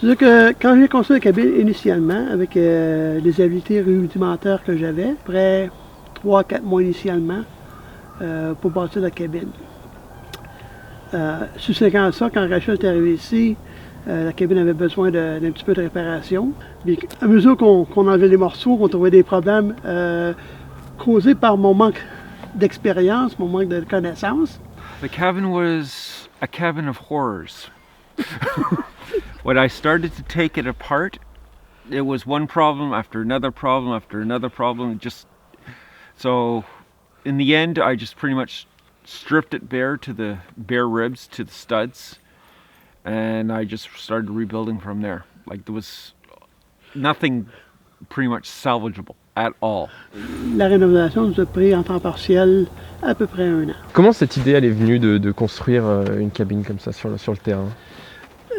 C'est-à-dire que quand j'ai construit la cabine initialement, avec les habiletés rudimentaires que j'avais, après 3-4 mois initialement, pour bâtir la cabine. Subséquent ça, quand Rachel est arrivée ici, la cabine avait besoin d'un petit peu de réparation. Puis, à mesure qu'on enlevait les morceaux, qu'on trouvait des problèmes causés par mon manque d'expérience, mon manque de connaissances. The cabin was a cabin of horrors. When I started to take it apart, it was one problem after another problem after another problem. So in the end, I just pretty much stripped it bare to the bare ribs, to the studs, and I just started rebuilding from there. Like there was nothing pretty much salvageable at all. La rénovation nous a pris en temps partiel à peu près 1 an. Comment cette idée elle est venue de construire une cabine comme ça sur le terrain?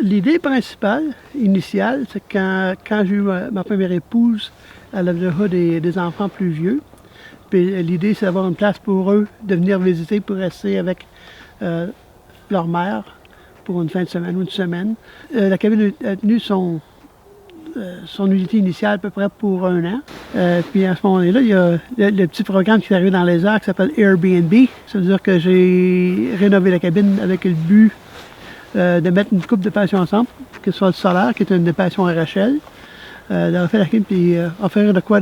L'idée principale, initiale, c'est quand j'ai eu ma première épouse, elle avait déjà des enfants plus vieux. Puis l'idée, c'est d'avoir une place pour eux, de venir visiter, pour rester avec leur mère pour une fin de semaine ou une semaine. La cabine a tenu son unité initiale à peu près pour 1 an. Puis à ce moment-là, il y a le petit programme qui est arrivé dans les airs qui s'appelle Airbnb. Ça veut dire que j'ai rénové la cabine avec le but de mettre une couple de passions ensemble, que ce soit le solaire, qui est une des passions à Rachel, de refaire la cabine puis offrir de quoi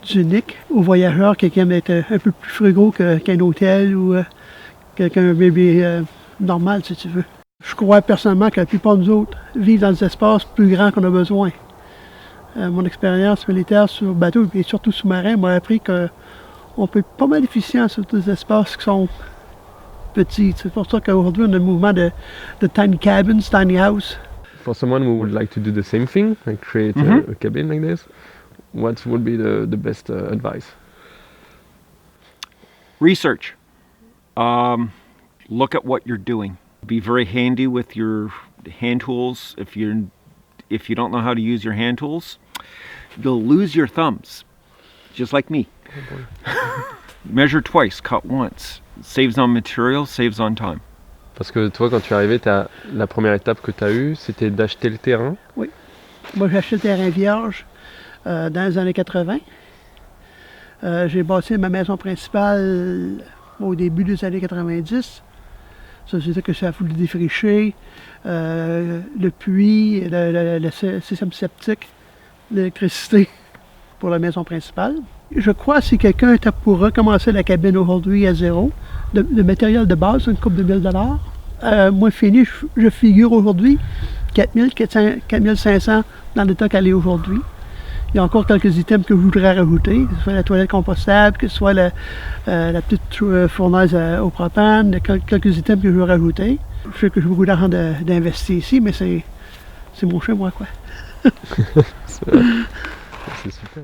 d'unique aux voyageurs qui aiment être un peu plus frugaux qu'un hôtel ou qu'un bébé normal, si tu veux. Je crois personnellement que la plupart de nous autres vivent dans des espaces plus grands qu'on a besoin. Mon expérience militaire sur bateau et surtout sous-marin m'a appris qu'on peut être pas mal efficient sur des espaces qui sont petits. C'est pour ça qu'aujourd'hui on a le mouvement de tiny cabins, tiny house. For someone who would like to do the same thing, like create a cabin like this, what would be the best advice? Research. Look at what you're doing. Be very handy with your hand tools. If you don't know how to use your hand tools, you'll lose your thumbs, just like me. Measure twice, cut once. Saves on material, saves on time. Parce que toi, quand tu es arrivé, la première étape que tu as eue, c'était d'acheter le terrain. Oui. Moi, j'ai acheté le terrain vierge dans les années 80. J'ai bâti ma maison principale au début des années 90. Ça, c'est ça que ça a voulu défricher, le puits, le système septique, l'électricité pour la maison principale. Je crois que si quelqu'un était pour recommencer la cabine aujourd'hui à zéro, le matériel de base, une coupe de 1000 $, moi fini, je figure aujourd'hui 4500 dans l'état qu'elle est aujourd'hui. Il y a encore quelques items que je voudrais rajouter, que ce soit la toilette compostable, que ce soit la petite fournaise au propane, quelques items que je veux rajouter. Je sais que j'ai beaucoup d'argent d'investir ici, mais c'est mon chez moi, quoi. C'est super.